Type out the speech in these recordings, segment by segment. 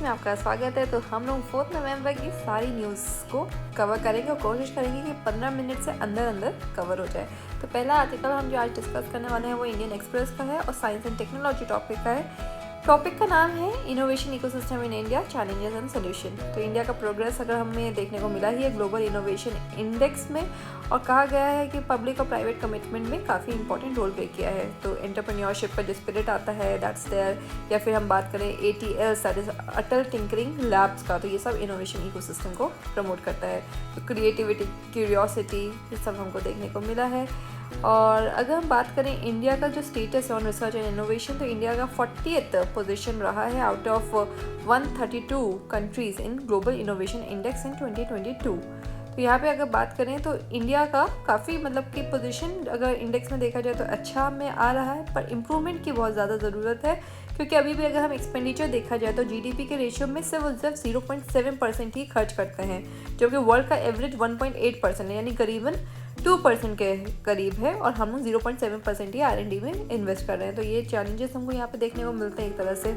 में आपका स्वागत है। तो हम लोग 4 नवंबर की सारी न्यूज़ को कवर करेंगे और कोशिश करेंगे कि 15 मिनट से अंदर अंदर कवर हो जाए। तो पहला आर्टिकल हम जो आज डिस्कस करने वाले हैं वो इंडियन एक्सप्रेस का है और साइंस एंड टेक्नोलॉजी टॉपिक का है। टॉपिक का नाम है innovation ecosystem in India, challenges and solution. तो इंडिया का प्रोग्रेस अगर हमें देखने को मिला ही है ग्लोबल इनोवेशन इंडेक्स में, और कहा गया है कि पब्लिक और प्राइवेट कमिटमेंट में काफ़ी इंपॉर्टेंट रोल प्ले किया है। तो एंटरप्रेन्योरशिप का जो स्पिरिट आता है दैट्स देयर, या फिर हम बात करें ATL that is Atal tinkering labs का, तो ये सब इनोवेशन इकोसिस्टम को प्रमोट करता है। तो क्रिएटिविटी, क्यूरियोसिटी, ये सब हमको देखने को मिला है। और अगर हम बात करें इंडिया का जो स्टेटस है ऑन रिसर्च एंड इनोवेशन, तो इंडिया का 40th पोजीशन रहा है out of 132 countries in global innovation index in 2022। तो यहाँ पे अगर बात करें तो इंडिया का काफ़ी मतलब कि पोजीशन अगर इंडेक्स में देखा जाए तो अच्छा में आ रहा है, पर इम्प्रूवमेंट की बहुत ज़्यादा ज़रूरत है। क्योंकि अभी भी अगर हम एक्सपेंडिचर देखा जाए तो GDP के रेशियो में सिर्फ 0.7% ही खर्च करते हैं, जबकि वर्ल्ड का एवरेज 1.8% है, यानी करीबन 2% के करीब है, और हम लोग 0.7% ही R&D में इन्वेस्ट कर रहे हैं। तो ये चैलेंजेस हमको यहाँ पे देखने को मिलते हैं एक तरह से।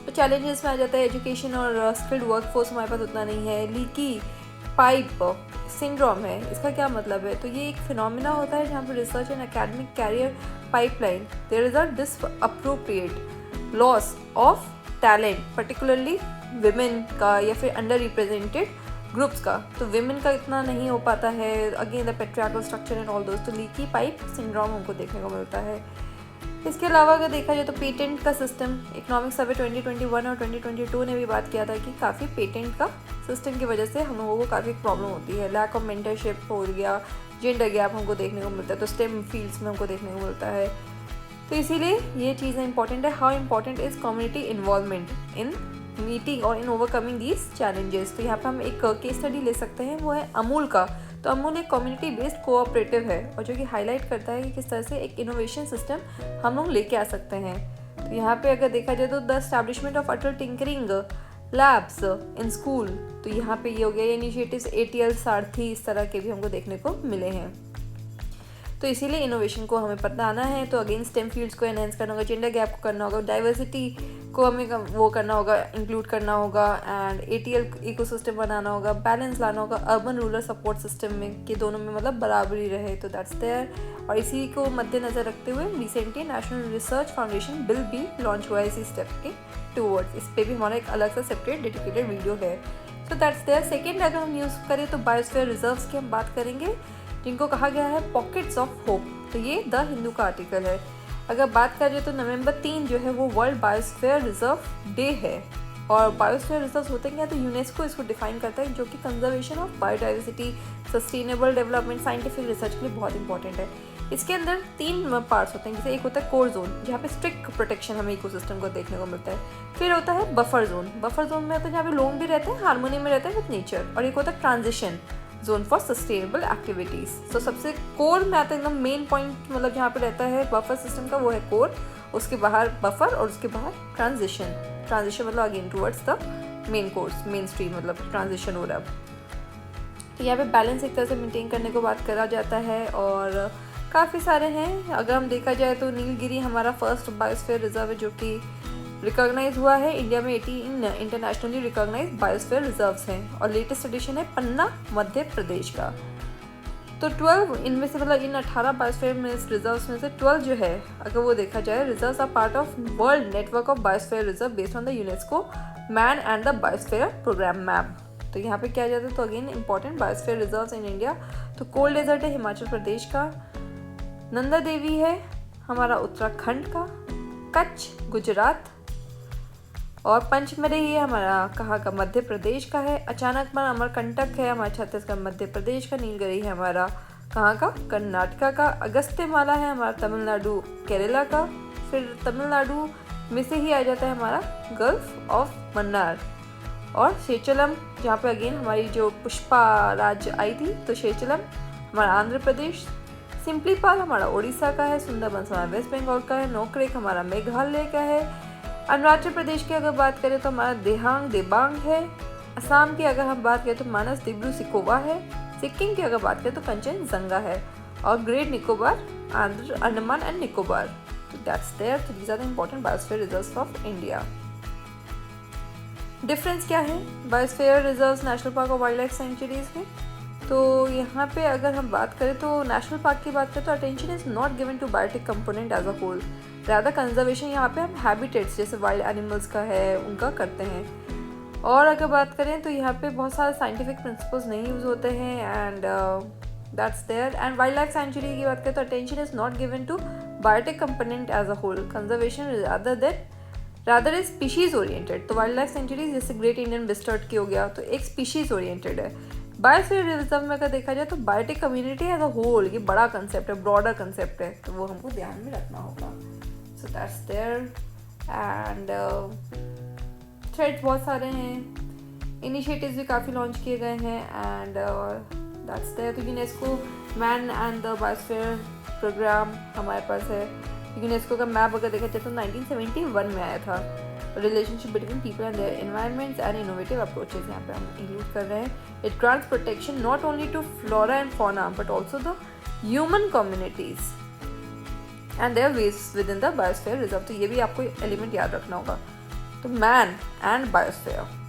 तो चैलेंजेस में आ जाता है एजुकेशन और स्किल्ड वर्कफोर्स हमारे पास उतना नहीं है। लीकी पाइप सिंड्रोम है, इसका क्या मतलब है? तो ये एक फिनोमिना होता है जहाँ पर research and academic career pipeline there is a disproportionate loss of talent, particularly women का या फिर अंडर रिप्रेजेंटेड ग्रुप्स का। तो विमेन का इतना नहीं हो पाता है, again the patriarchal structure and all दोस्त। तो लीकी पाइप सिंड्रोम हमको देखने को मिलता है। इसके अलावा अगर देखा जाए तो पेटेंट का सिस्टम, इकोनॉमिक सर्वे 2021 और 2022 ने भी बात किया था कि काफ़ी पेटेंट का सिस्टम की वजह से हम लोगों को काफ़ी प्रॉब्लम होती है। लैक ऑफ मेंटरशिप हो गया, जेंडर गैप हमको देखने को मिलता है, तो स्टेम फील्ड्स में हमको देखने को मिलता है। तो इसीलिए ये चीज़ें इंपॉर्टेंट है। How important is community involvement in meeting और इन ओवरकमिंग दीज चैलेंजेस। तो यहाँ पर हम एक केस स्टडी ले सकते हैं, वो है अमूल का। तो अमूल एक कम्युनिटी बेस्ड कोऑपरेटिव है और जो कि हाईलाइट करता है कि किस तरह से एक इनोवेशन सिस्टम हम लोग लेके आ सकते हैं। तो यहाँ पे अगर देखा जाए तो the establishment of Atal tinkering labs in school, तो यहाँ पे ये हो गया। इनिशिएटिव्स ATL सारथी, इस तरह के भी हमको देखने को मिले हैं। तो इसीलिए इनोवेशन को हमें बताना है। तो अगेन स्टेम फील्ड्स को एनहेंस करना होगा, जेंडर गैप को करना होगा, डाइवर्सिटी को हमें वो करना होगा, इंक्लूड करना होगा, एंड ATL इकोसिस्टम बनाना होगा, बैलेंस लाना होगा अर्बन रूरल सपोर्ट सिस्टम में, कि दोनों में मतलब बराबरी रहे। तो दैट्स देयर। और इसी को मद्देनजर रखते हुए recently national research foundation bill भी लॉन्च हुआ है इसी स्टेप के टूवर्ड्स। इस पर भी हमारा एक अलग सा सेपरेट डेडिकेटेड वीडियो है। तो दैट्स देयर। सेकेंड अगर हम यूज़ करें तो बायोस्फीयर रिजर्व्स की हम बात करेंगे, जिनको कहा गया है पॉकेट्स ऑफ होप। तो ये द हिंदू का आर्टिकल है। अगर बात करें तो नवंबर 3 जो है वो वर्ल्ड बायोस्फीयर रिजर्व डे है। और बायोस्फीयर रिजर्व होते हैं क्या? तो यूनेस्को इसको डिफाइन करता है, जो कि conservation of biodiversity, sustainable development, scientific research के लिए बहुत इंपॉर्टेंट है। इसके अंदर 3 पार्ट्स होते हैं, जैसे एक होता है कोर जोन, जहाँ पे स्ट्रिक्ट प्रोटेक्शन हमें इकोसिस्टम को देखने को मिलता है। फिर होता है बफर जोन। बफर जोन में होता है जहाँ पे लोग भी रहते हैं, हार्मोनी में रहते हैं विद नेचर। और एक होता है transition zone for sustainable activities. तो सबसे कोर में आता है एकदम मेन पॉइंट, मतलब जहाँ पे रहता है बफर सिस्टम का, वो है कोर। उसके बाहर बफर और उसके बाहर ट्रांजिशन। ट्रांजिशन मतलब again towards the main course, main stream, मतलब ट्रांजिशन हो रहा है। तो यहाँ पे बैलेंस एक तरह से मेंटेन करने को बात करा जाता है, और काफ़ी सारे हैं। अगर हम देखा जाए तो नीलगिरी हमारा फर्स्ट बायोस्फीयर रिजर्व है, जो कि रिकॉग्नाइज हुआ है। इंडिया में 18 इंटरनेशनली रिकॉग्नाइज बायोस्फीयर रिजर्व्स हैं, और लेटेस्ट एडिशन है पन्ना, मध्य प्रदेश का। तो 12 इनमें से, मतलब इन 18 बायोस्फीयर रिजर्व्स में से 12 जो है, अगर वो देखा जाए, reserves are part of world network of biosphere reserve based on the UNESCO man and the biosphere programme map. तो यहाँ पे क्या जाता है? तो again important biosphere reserves in India. तो कोल डेजर्ट है हिमाचल प्रदेश का, नंदा देवी है हमारा उत्तराखंड का, कच्छ गुजरात, और पंचमढ़ी है हमारा कहाँ का? मध्य प्रदेश का है। अचानकमल अमरकंटक है हमारा छत्तीसगढ़ मध्य प्रदेश का। नीलगिरी है हमारा कहाँ का? कर्नाटका का। अगस्त्यमाला है हमारा तमिलनाडु केरला का। फिर तमिलनाडु में से ही आ जाता है हमारा गल्फ ऑफ मन्नार। और शेचलम, जहाँ पे अगेन हमारी जो पुष्पा राज आई थी, तो शेचलम हमारा आंध्र प्रदेश। सिंपलीपाल हमारा उड़ीसा का है। सुंदरबंस हमारा वेस्ट बंगाल का है। नोकरेक हमारा मेघालय का है। अरुणाचल प्रदेश की अगर बात करें तो हमारा देबांग है। असम की अगर हम बात करें तो मानस दिब्रू सिकोवा है। सिक्किम की अगर बात करें तो कंचनजंगा है। और ग्रेट निकोबार, अंडमान एंड निकोबार। तो दैट्स देयर। तो these are the important biosphere reserves of India. Difference क्या है बायोस्फीयर रिजर्व्स, नेशनल पार्क और वाइल्ड लाइफ सेंचुरीज में? तो यहाँ पे अगर हम बात करें तो नेशनल पार्क की बात करें तो attention is not given to biotic component as a whole, ज़्यादा कंजर्वेशन यहाँ पे हम हैबिटेट्स जैसे वाइल्ड एनिमल्स का है उनका करते हैं। और अगर बात करें तो यहाँ पे बहुत सारे साइंटिफिक प्रिंसिपल्स नहीं यूज़ होते हैं and that's there. And wildlife sanctuary की बात करें तो attention is not given to biotic component as a whole, conservation rather is species oriented. तो वाइल्ड लाइफ सेंचुरी जैसे ग्रेट इंडियन बिस्टर्ड की हो गया तो एक स्पीशीज़ ओरिएंटेड है। बायोस्फीयर रिजर्व में अगर देखा जाए तो biotic community as a whole ये बड़ा कंसेप्ट है, ब्रॉडर कंसेप्ट है, तो वो हमको ध्यान में रखना होगा। So that's there. And threats बहुत सारे हैं, इनिशिएटिव्स भी काफ़ी लॉन्च किए गए हैं एंड दैट्स देयर। तो UNESCO man and the biosphere programme हमारे पास है। यूनेस्को का मैप अगर देखा जाए तो 1971 में आया था। Relationship between people and their environments and innovative approaches यहाँ पे हम इंक्लूड कर रहे हैं। It grants protection not only to flora and fauna but also the human communities and their waste within the biosphere reserve. तो ये भी आपको एलिमेंट याद रखना होगा। तो man and biosphere,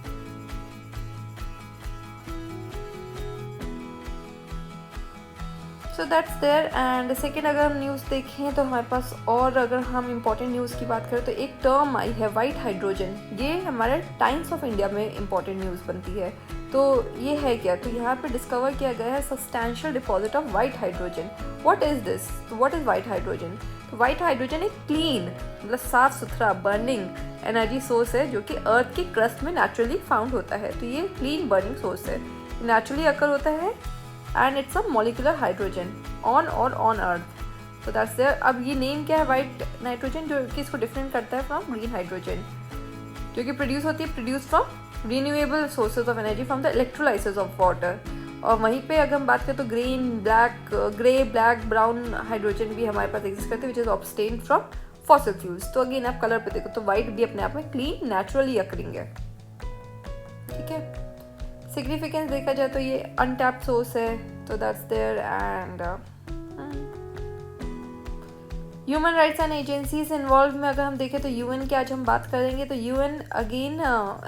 so that's there. And second अगर हम न्यूज़ देखें तो हमारे पास और अगर हम इम्पॉर्टेंट न्यूज़ की बात करें तो एक टर्म आई है वाइट हाइड्रोजन। ये हमारे टाइम्स ऑफ इंडिया में इम्पॉर्टेंट न्यूज़ बनती है। तो ये है क्या, तो यहाँ पे डिस्कवर किया गया है substantial deposit of white hydrogen. What is this? तो व्हाट इज़ वाइट हाइड्रोजन? तो वाइट हाइड्रोजन एक क्लीन मतलब साफ सुथरा बर्निंग एनर्जी सोर्स है जो कि अर्थ की क्रस्ट में नेचुरली फाउंड होता है। तो ये क्लीन बर्निंग सोर्स है, नेचुरली अकर होता है and it's a molecular hydrogen on और ऑन अर्थ। तो दैट्स देयर। अब ये नेम क्या है वाइट नाइट्रोजन, जो कि इसको डिफरेंट करता है फ्रॉम ग्रीन हाइड्रोजन, जो कि प्रोड्यूस होती है from renewable sources of energy from the electrolysis of water. और वहीं पे अगर हम बात करें तो ग्रे ब्लैक ब्राउन हाइड्रोजन भी हमारे पास एग्जिस्ट करते हैं which is obtained from fossil fuels. तो अगेन आप कलर पे देखो तो वाइट भी अपने आप में क्लीन नेचुरली अकरिंग है। ठीक है, सिग्निफिकेंस देखा जाए तो ये अनटैप्ड सोर्स है। तो that's there. And human rights and agencies involve में अगर हम देखें तो यूएन की आज हम बात करेंगे तो UN again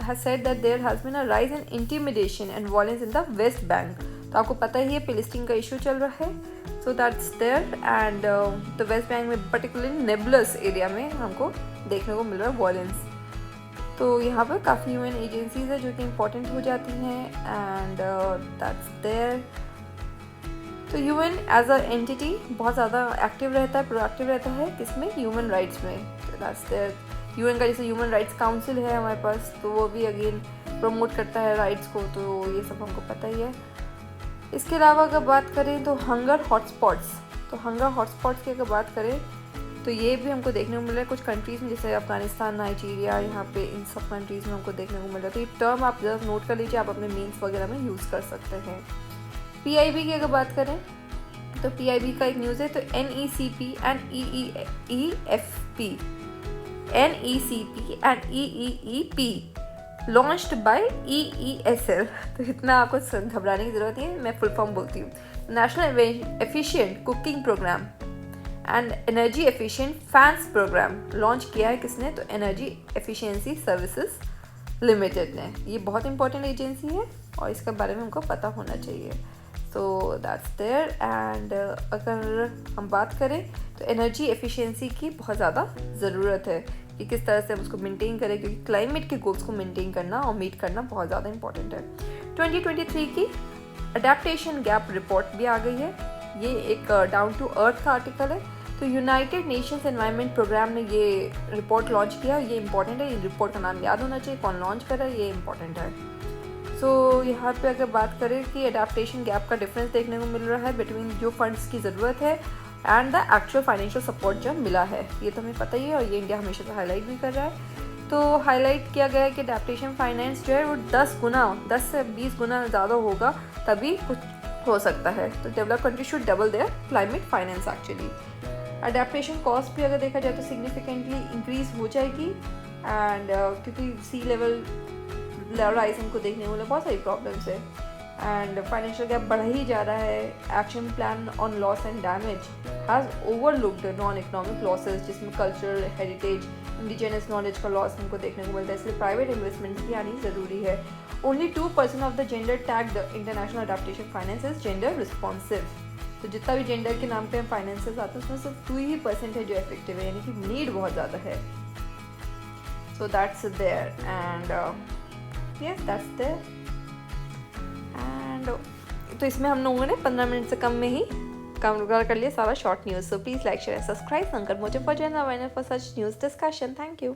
has said that there has been a rise in intimidation and violence in the West Bank. तो आपको पता ही है पैलेस्टीन का इशू चल रहा है। So that's there. And the West Bank में पर्टिकुलरली नेबुलस एरिया में हमको देखने को मिल रहा है वायलेंस। तो यहाँ पर काफ़ी ह्यूमन एजेंसीज है जो कि इम्पोर्टेंट हो जाती हैं एंड दैट्स देयर। तो यूएन एज अ एंटिटी बहुत ज़्यादा एक्टिव रहता है, प्रोएक्टिव रहता है किसमें, ह्यूमन राइट्स में। तो दैट्स देयर। यूएन का जैसे ह्यूमन राइट्स काउंसिल है हमारे पास, तो वो भी अगेन प्रमोट करता है राइट्स को। तो ये सब हमको पता ही है। इसके अलावा अगर बात करें तो हंगर हॉटस्पॉट्स, तो हंगर हॉटस्पॉट्स की अगर बात करें तो ये भी हमको देखने को मिल रहा है कुछ कंट्रीज़ में, जैसे अफगानिस्तान, नाइजीरिया, यहाँ पे इन सब कंट्रीज़ में हमको देखने को मिल रहा है। तो ये टर्म आप जरा नोट कर लीजिए, आप अपने मीन्स वगैरह में यूज़ कर सकते हैं। पीआईबी की अगर बात करें तो पीआईबी का एक न्यूज़ है तो NECP and EEP launched by EESL। तो इतना आपको घबराने की ज़रूरत नहीं है, मैं फुल फॉर्म बोलती हूँ। National efficient cooking programme and energy efficient fans programme launch किया है किसने, तो एनर्जी एफिशिएंसी सर्विसेज लिमिटेड ने। ये बहुत इंपॉर्टेंट एजेंसी है और इसके बारे में हमको पता होना चाहिए। तो दैट्स देयर। एंड अगर हम बात करें तो एनर्जी एफिशिएंसी की बहुत ज़्यादा ज़रूरत है कि किस तरह से हम उसको मेंटेन करें, क्योंकि क्लाइमेट के गोल्स को मेंटेन करना और मीट करना बहुत ज़्यादा इंपॉर्टेंट है। 2023 की अडेप्टेशन गैप रिपोर्ट भी आ गई है। ये एक डाउन टू अर्थ का आर्टिकल है। तो यूनाइटेड नेशंस एनवायरनमेंट प्रोग्राम ने ये रिपोर्ट लॉन्च किया। ये इंपॉर्टेंट है, ये रिपोर्ट का नाम याद होना चाहिए, कौन लॉन्च कर रहा है, ये इंपॉर्टेंट है। सो यहाँ पे अगर बात करें कि अडेप्टेशन गैप का डिफरेंस देखने को मिल रहा है बिटवीन जो फंड्स की ज़रूरत है and the actual financial support जो मिला है, ये तो हमें पता ही है और ये इंडिया हमेशा से हाईलाइट भी कर रहा है। तो हाईलाइट किया गया है कि अडेप्टेशन फाइनेंस जो है वो 10 से 20 गुना ज़्यादा होगा तभी कुछ हो सकता है। तो develop country should double their climate finance actually. Adaptation cost भी अगर देखा जाए तो सिग्निफिकेंटली इंक्रीज हो जाएगी एंड क्योंकि सी लेवल राइज हमको देखने को बहुत सारी प्रॉब्लम्स है एंड फाइनेंशियल गैप बढ़ ही जा रहा है। Action plan on loss and damage has overlooked non economic losses, जिसमें कल्चरल हेरिटेज, इंडिजिनस नॉलेज का लॉस हमको देखने को मिलता है, इसलिए प्राइवेट इन्वेस्टमेंट भी आनी ज़रूरी है। Only 2% of the gender tagged international adaptation finance is gender responsive. तो जितना भी जेंडर के नाम पे फाइनेंसेस आते हैं उसमें सिर्फ 2% है जो इफेक्टिव है, यानी कि नीड बहुत ज़्यादा है। So that's there and yes that's there and तो इसमें हम लोगों ने 15 मिनट से कम में ही कवर कर लिया सारा short news. So please like share and subscribe Sankar motive for general awareness for such news discussion. Thank you.